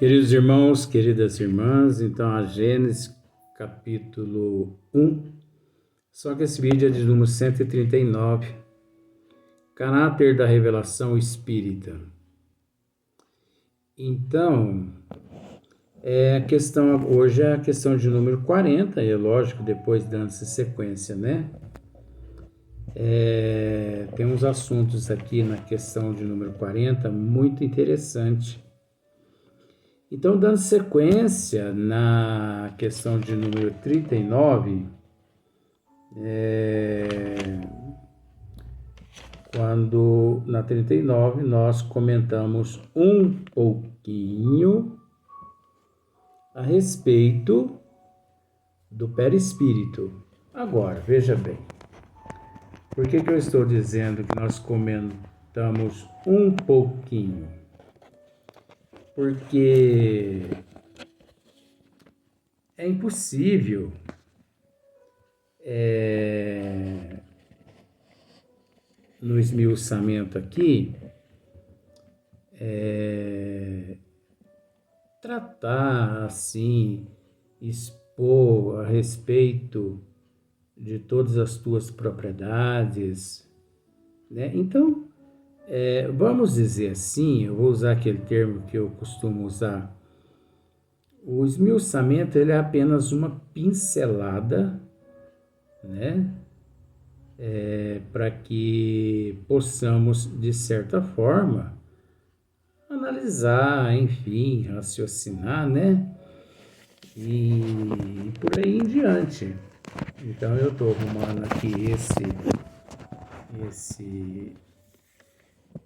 Queridos irmãos, queridas irmãs, então a Gênesis capítulo 1, só que esse vídeo é de número 139, caráter da revelação espírita. Então, a questão hoje é a questão de número 40, e é lógico, depois dando-se sequência, né? Tem uns assuntos aqui na questão de número 40 muito interessante. Então, dando sequência na questão de número 39, quando na 39 nós comentamos um pouquinho a respeito do perispírito. Agora, veja bem, por que eu estou dizendo que nós comentamos um pouquinho? Porque é impossível no esmiuçamento aqui tratar assim, expor a respeito de todas as tuas propriedades, né? Então, vamos dizer assim, eu vou usar aquele termo que eu costumo usar. O esmiuçamento ele é apenas uma pincelada, né? Para que possamos, de certa forma, analisar, enfim, raciocinar, né? E por aí em diante. Então eu estou arrumando aqui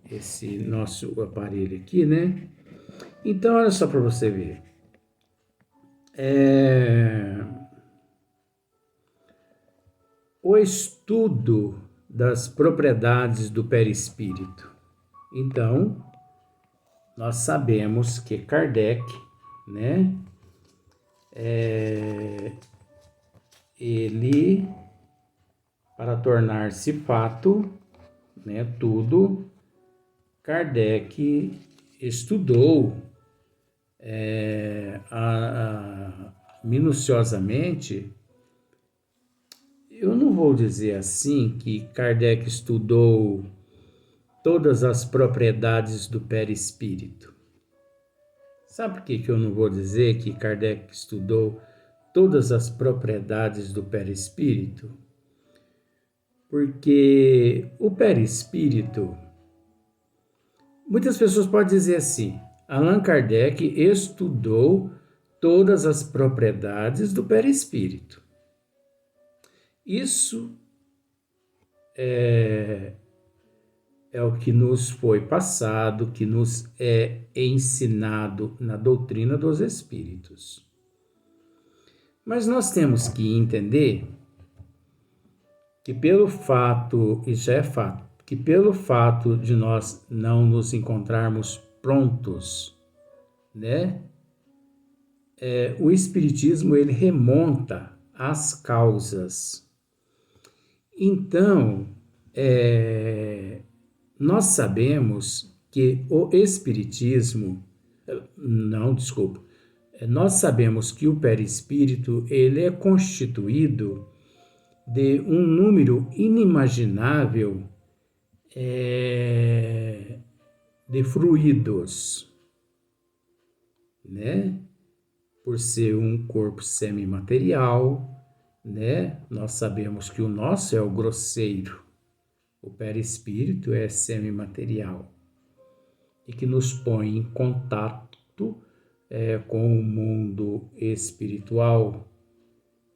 esse nosso aparelho aqui, né? Então olha só para você ver. O estudo das propriedades do perispírito. Então, nós sabemos que Kardec, né, ele, para tornar-se fato, né, tudo, Kardec estudou minuciosamente. Eu não vou dizer assim que Kardec estudou todas as propriedades do perispírito. Sabe por que eu não vou dizer que Kardec estudou todas as propriedades do perispírito? Porque o perispírito, muitas pessoas podem dizer assim, Allan Kardec estudou todas as propriedades do perispírito. Isso é o que nos foi passado, que nos é ensinado na doutrina dos espíritos. Mas nós temos que entender que pelo fato, e já é fato, que pelo fato de nós não nos encontrarmos prontos, né? O espiritismo ele remonta às causas. Então, nós sabemos que o espiritismo, nós sabemos que o perispírito ele é constituído de um número inimaginável de fluidos, né? Por ser um corpo semimaterial, né? Nós sabemos que o nosso é o grosseiro, o perispírito é semimaterial e que nos põe em contato com o mundo espiritual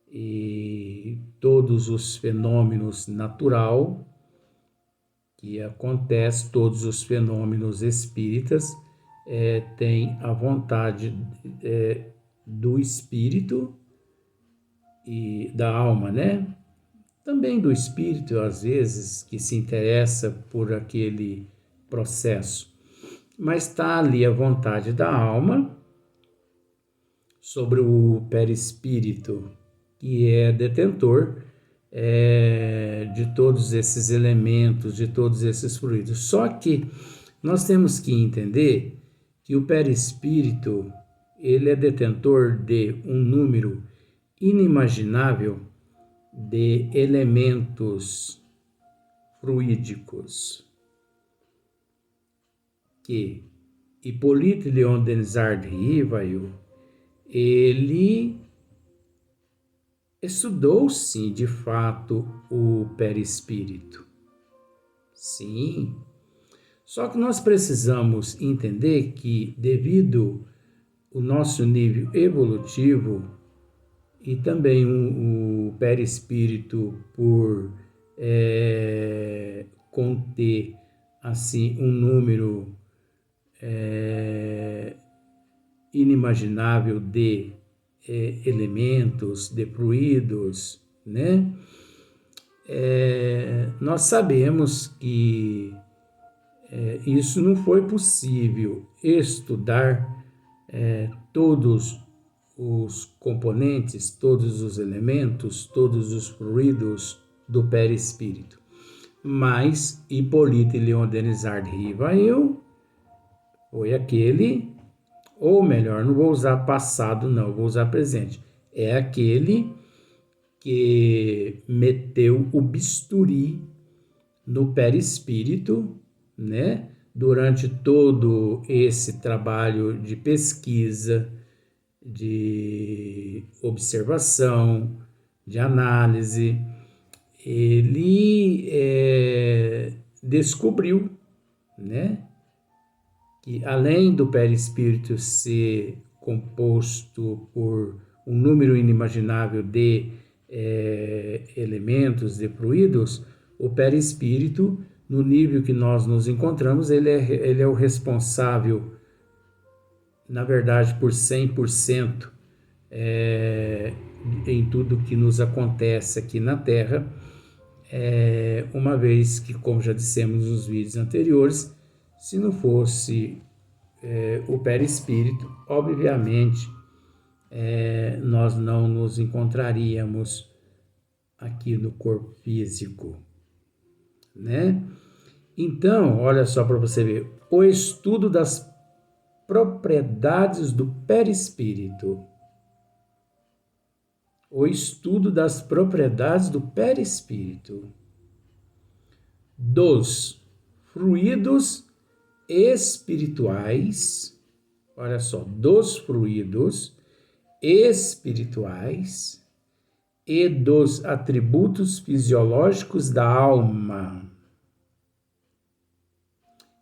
e todos os fenômenos naturais que acontecem, todos os fenômenos espíritas têm a vontade do espírito e da alma, né? Também do espírito, às vezes, que se interessa por aquele processo. Mas está ali a vontade da alma sobre o perispírito, que é detentor de todos esses elementos, de todos esses fluidos. Só que nós temos que entender que o perispírito ele é detentor de um número inimaginável de elementos fluídicos que Hippolyte Léon Denisard Rivail, ele estudou, sim, de fato, o perispírito. Sim. Só que nós precisamos entender que, devido ao nosso nível evolutivo e também o perispírito por conter assim um número inimaginável de elementos, de fluidos, né? Nós sabemos que isso não foi possível estudar todos os componentes, todos os elementos, todos os fluidos do perispírito. Mas Hippolyte Léon Denisard Rivail foi aquele, ou melhor, não vou usar passado não, vou usar presente, é aquele que meteu o bisturi no perispírito, né? Durante todo esse trabalho de pesquisa, de observação, de análise, ele descobriu, né, que além do perispírito ser composto por um número inimaginável de elementos, de fluidos, o perispírito, no nível que nós nos encontramos, ele é o responsável, na verdade, por 100% em tudo que nos acontece aqui na Terra, uma vez que, como já dissemos nos vídeos anteriores, se não fosse o perispírito, obviamente, nós não nos encontraríamos aqui no corpo físico, né? Então, olha só para você ver, o estudo das propriedades do perispírito. O estudo das propriedades do perispírito, dos fluidos espirituais, olha só, dos fluidos espirituais e dos atributos fisiológicos da alma.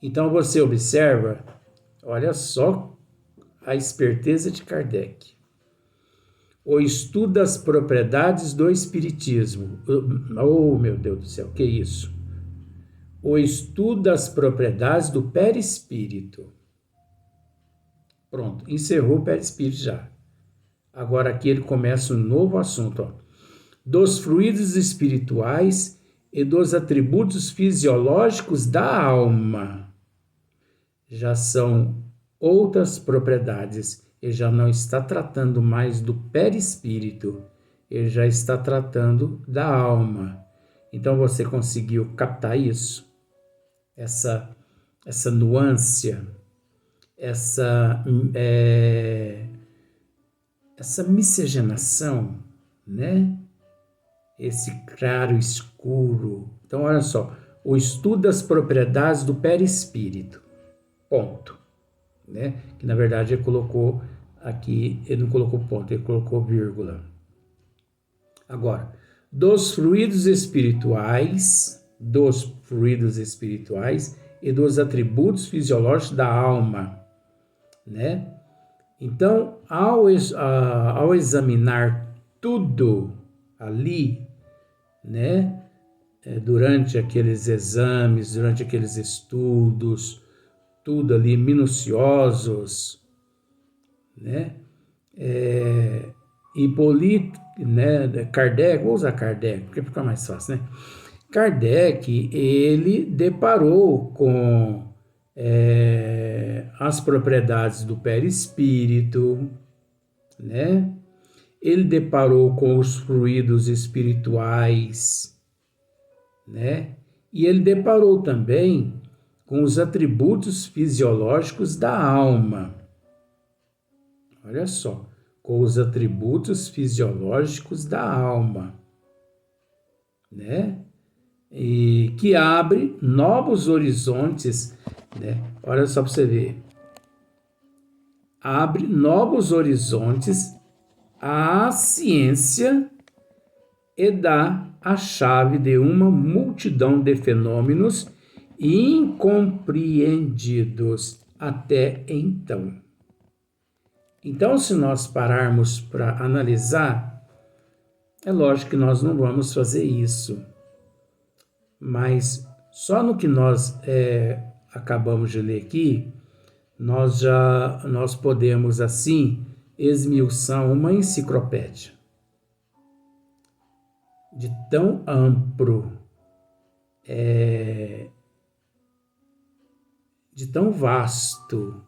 Então você observa, olha só a esperteza de Kardec. O estudo das propriedades do espiritismo. Oh, meu Deus do céu, que isso? O estudo das propriedades do perispírito. Pronto, encerrou o perispírito já. Agora aqui ele começa um novo assunto, ó. Dos fluidos espirituais e dos atributos fisiológicos da alma. Já são outras propriedades. Ele já não está tratando mais do perispírito, ele já está tratando da alma. Então você conseguiu captar isso? Essa nuance, essa miscigenação, né? Esse claro escuro. Então olha só, o estudo das propriedades do perispírito. Ponto. Né? Que na verdade ele colocou aqui, ele não colocou ponto, ele colocou vírgula. Agora, dos fluidos espirituais e dos atributos fisiológicos da alma, né? Então, ao examinar tudo ali, né? Durante aqueles exames, durante aqueles estudos, tudo ali minuciosos, né? Hippolyte, né? Kardec, vou usar Kardec porque fica mais fácil, né? Kardec, ele deparou com as propriedades do perispírito, né? Ele deparou com os fluidos espirituais, né? E ele deparou também com os atributos fisiológicos da alma. olha só, com os atributos fisiológicos da alma, né? E que abre novos horizontes, né? Olha só para você ver. Abre novos horizontes à ciência e dá a chave de uma multidão de fenômenos incompreendidos até então. Então, se nós pararmos para analisar, é lógico que nós não vamos fazer isso, mas só no que nós acabamos de ler aqui, nós podemos assim esmiuçar uma enciclopédia de tão amplo, de tão vasto,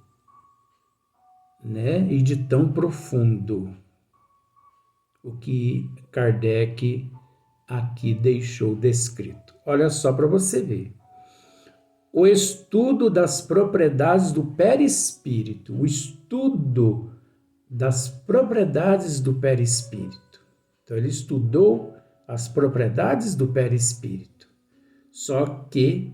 né, e de tão profundo, o que Kardec aqui deixou descrito. Olha só para você ver. O estudo das propriedades do perispírito, o estudo das propriedades do perispírito. Então, ele estudou as propriedades do perispírito, só que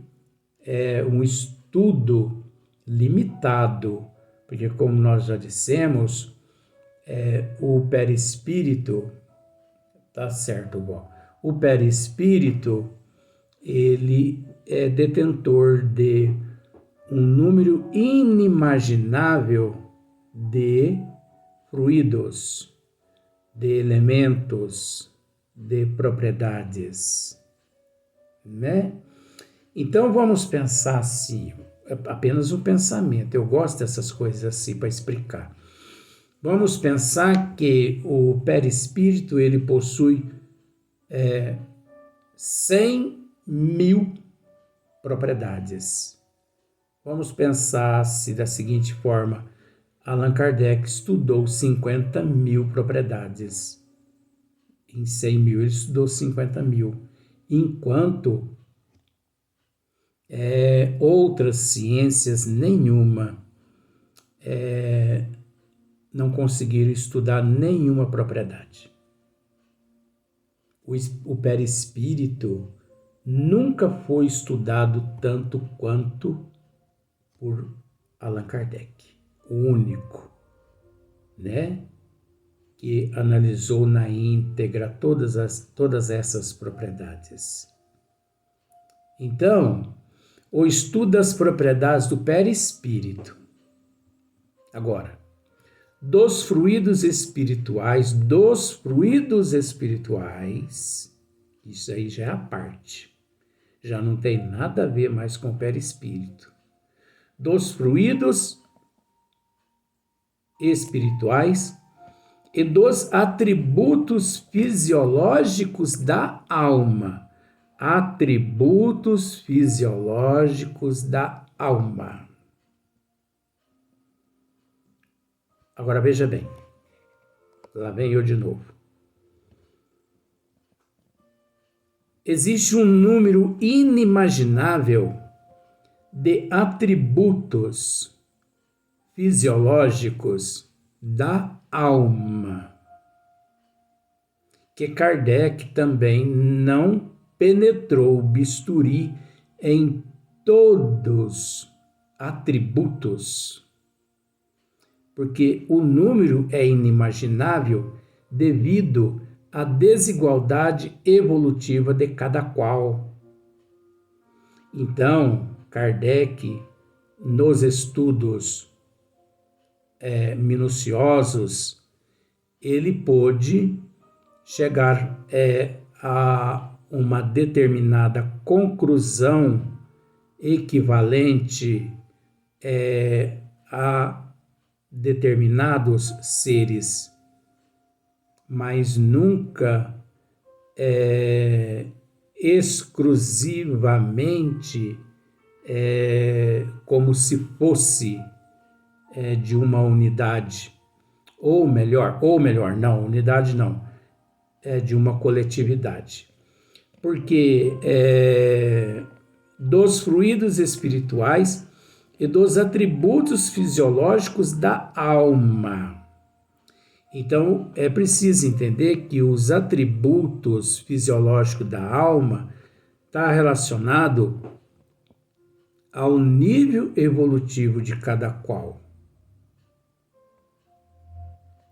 é um estudo limitado, porque, como nós já dissemos, o perispírito, tá certo, bom, o perispírito, ele é detentor de um número inimaginável de fluidos, de elementos, de propriedades, né? Então vamos pensar assim, apenas um pensamento. Eu gosto dessas coisas assim para explicar. Vamos pensar que o perispírito ele possui 100.000 propriedades. Vamos pensar se da seguinte forma: Allan Kardec estudou 50.000 propriedades. Em 100.000 ele estudou 50.000, enquanto outras ciências nenhuma não conseguiram estudar nenhuma propriedade. O perispírito nunca foi estudado tanto quanto por Allan Kardec, o único, né, que analisou na íntegra todas essas propriedades. Então, o estudo das propriedades do perispírito. Agora, dos fluidos espirituais, isso aí já é a parte. Já não tem nada a ver mais com o perispírito. Dos fluidos espirituais e dos atributos fisiológicos da alma. Atributos fisiológicos da alma. Agora veja bem. Lá vem eu de novo. Existe um número inimaginável de atributos fisiológicos da alma, que Kardec também não penetrou o bisturi em todos atributos, porque o número é inimaginável devido à desigualdade evolutiva de cada qual. Então, Kardec, nos estudos minuciosos, ele pôde chegar a uma determinada conclusão equivalente a determinados seres, mas nunca exclusivamente como se fosse de uma unidade, ou melhor, não, unidade não, de uma coletividade. Porque dos fluidos espirituais e dos atributos fisiológicos da alma. Então, é preciso entender que os atributos fisiológicos da alma está relacionado ao nível evolutivo de cada qual.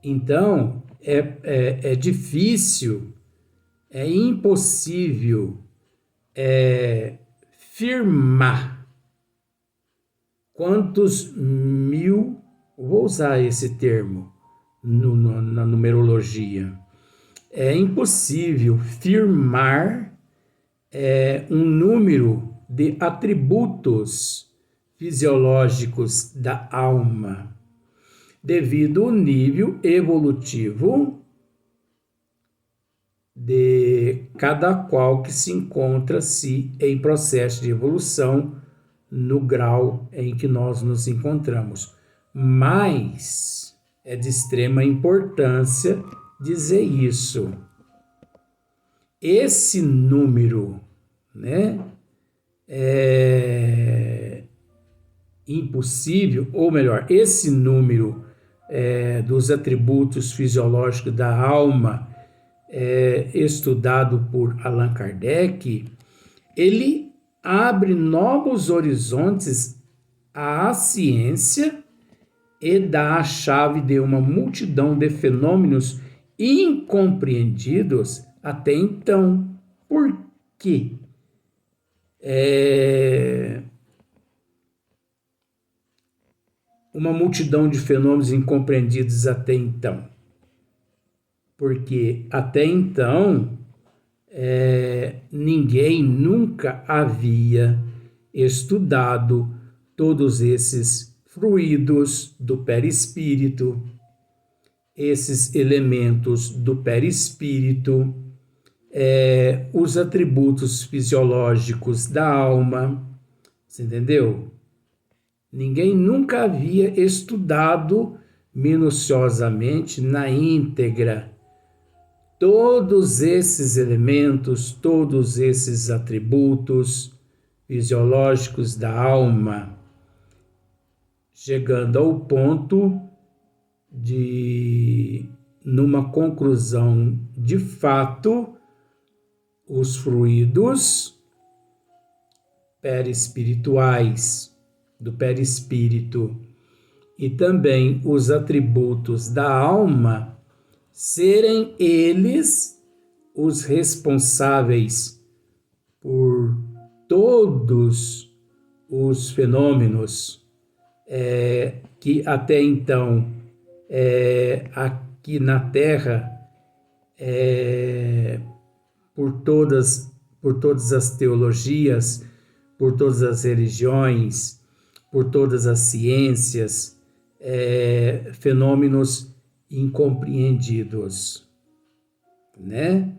Então, é difícil, é impossível firmar quantos mil, vou usar esse termo na numerologia, é impossível firmar um número de atributos fisiológicos da alma, devido ao nível evolutivo de cada qual que se encontra-se em processo de evolução no grau em que nós nos encontramos. Mas é de extrema importância dizer isso. Esse número, né, é impossível, ou melhor, esse número dos atributos fisiológicos da alma, estudado por Allan Kardec, ele abre novos horizontes à ciência e dá a chave de uma multidão de fenômenos incompreendidos até então. Por quê? Uma multidão de fenômenos incompreendidos até então. Porque até então ninguém nunca havia estudado todos esses fluidos do perispírito, esses elementos do perispírito, os atributos fisiológicos da alma, você entendeu? Ninguém nunca havia estudado minuciosamente, na íntegra, todos esses elementos, todos esses atributos fisiológicos da alma, chegando ao ponto de, numa conclusão de fato, os fluidos perispirituais do perispírito e também os atributos da alma serem eles os responsáveis por todos os fenômenos que até então aqui na Terra, por todas as teologias, por todas as religiões, por todas as ciências, fenômenos incompreendidos, né?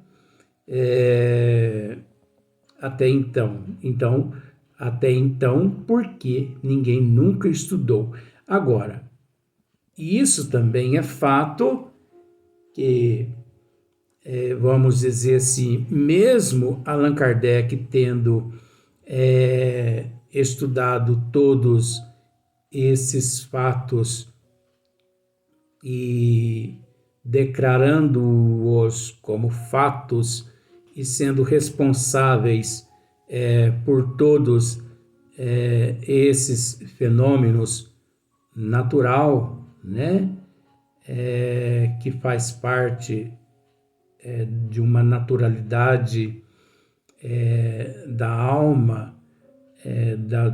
Até então. Então, até então, porque ninguém nunca estudou. Agora, isso também é fato que, vamos dizer assim, mesmo Allan Kardec tendo estudado todos esses fatos e declarando-os como fatos e sendo responsáveis por todos esses fenômenos natural, né, que faz parte de uma naturalidade da alma,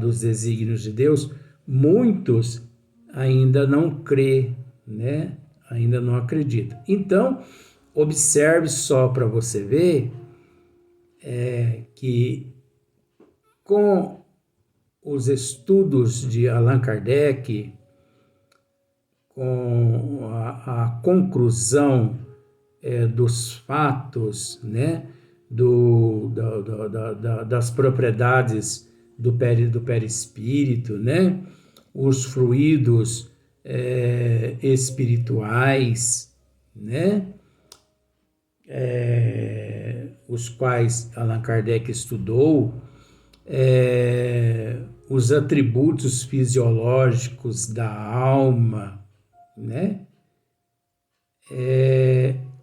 dos desígnios de Deus, muitos ainda não crê, né? Ainda não acreditam. Então, observe só para você ver que com os estudos de Allan Kardec, com a conclusão dos fatos, né? Das propriedades do perispírito, né? Os fluidos espirituais, né? Os quais Allan Kardec estudou, os atributos fisiológicos da alma, né?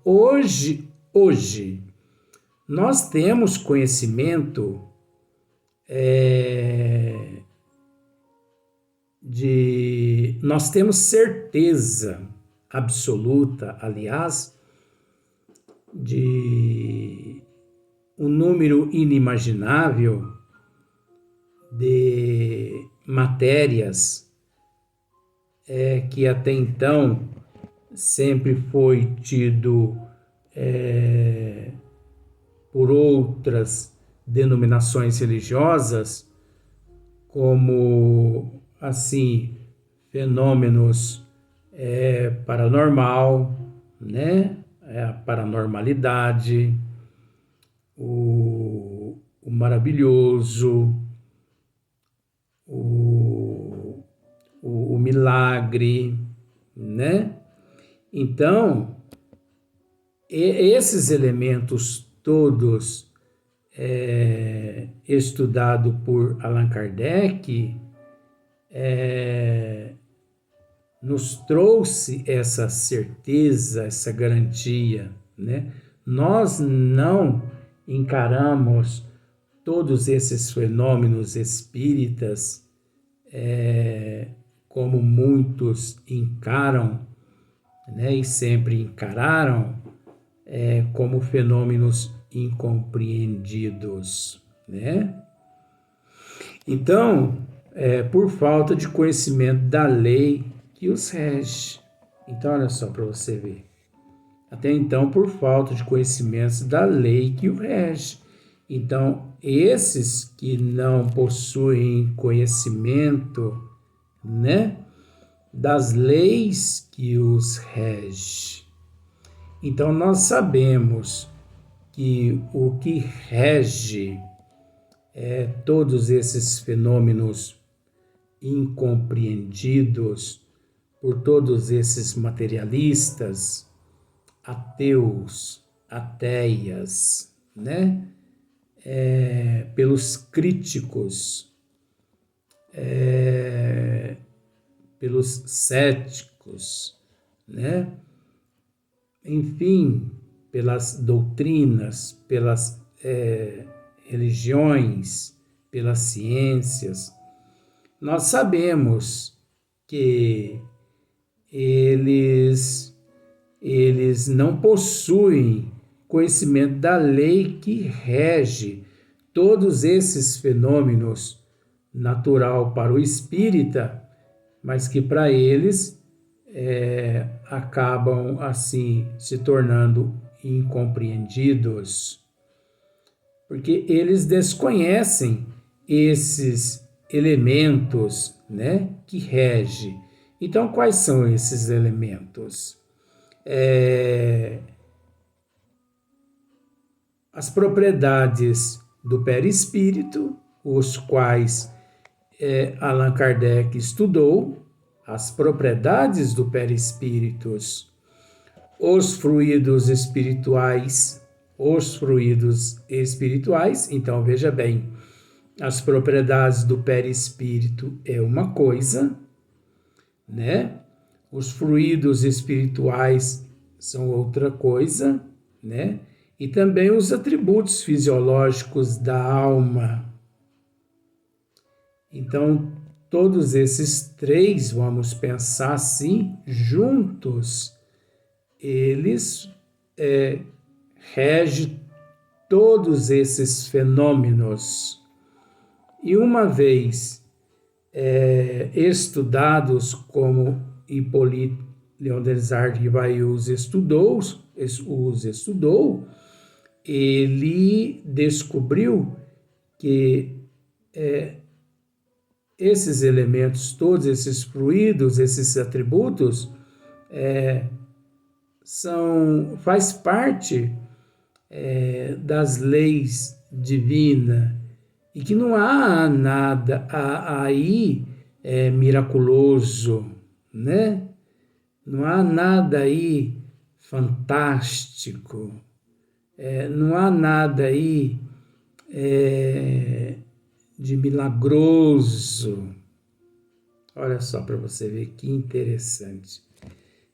Hoje, nós temos conhecimento nós temos certeza absoluta, aliás, de um número inimaginável de matérias que até então sempre foi tido por outras denominações religiosas como, assim, fenômenos paranormal, né? A paranormalidade, o maravilhoso, o milagre, né? Então, esses elementos todos estudados por Allan Kardec nos trouxe essa certeza, essa garantia, né? Nós não encaramos todos esses fenômenos espíritas como muitos encaram, né? E sempre encararam como fenômenos incompreendidos, né? Então, por falta de conhecimento da lei que os rege. Então, olha só para você ver. Até então, por falta de conhecimentos da lei que o rege. Então, esses que não possuem conhecimento, né, das leis que os rege. Então, nós sabemos que o que rege todos esses fenômenos incompreendidos por todos esses materialistas, ateus, ateias, né? Pelos críticos, pelos céticos, né? Enfim, pelas doutrinas, pelas religiões, pelas ciências. Nós sabemos que eles não possuem conhecimento da lei que rege todos esses fenômenos natural para o espírita, mas que para eles acabam assim se tornando incompreendidos, porque eles desconhecem esses elementos, né, que rege. Então, quais são esses elementos? As propriedades do perispírito, os quais Allan Kardec estudou, as propriedades do perispírito, os fluidos espirituais, então veja bem, as propriedades do perispírito é uma coisa, né? Os fluidos espirituais são outra coisa, né? E também os atributos fisiológicos da alma. Então, todos esses três, vamos pensar assim, juntos, eles regem todos esses fenômenos. E uma vez estudados como Hippolyte Léon Desargues Rivail os estudou, ele descobriu que esses elementos, todos esses fluidos, esses atributos, faz parte das leis divinas e que não há nada aí miraculoso, né? Não há nada aí fantástico, não há nada aí de milagroso. Olha só para você ver que interessante.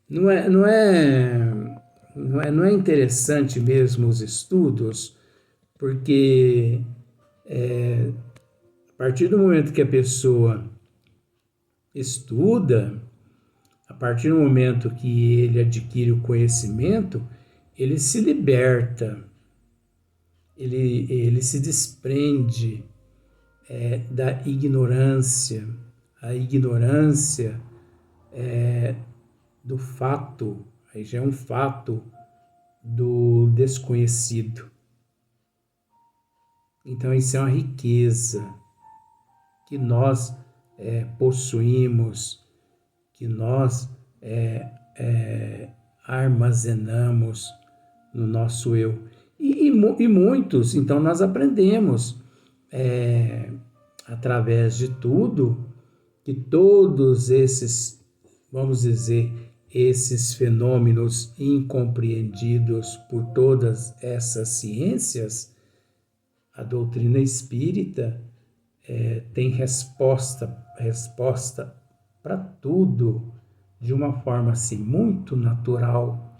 Não é Não é interessante mesmo os estudos, porque a partir do momento que a pessoa estuda, a partir do momento que ele adquire o conhecimento, ele se liberta, ele se desprende da ignorância. A ignorância do fato, aí já é um fato do desconhecido. Então, isso é uma riqueza que nós possuímos, que nós armazenamos no nosso eu. E muitos, então, nós aprendemos através de tudo, que todos esses, vamos dizer, esses fenômenos incompreendidos por todas essas ciências, a doutrina espírita tem resposta para tudo de uma forma assim muito natural,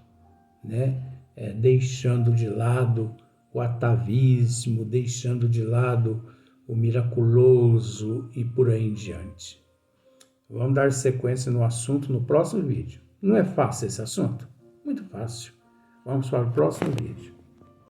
né? Deixando de lado o atavismo, deixando de lado o miraculoso e por aí em diante. Vamos dar sequência no assunto no próximo vídeo. Não é fácil esse assunto? Muito fácil. Vamos para o próximo vídeo.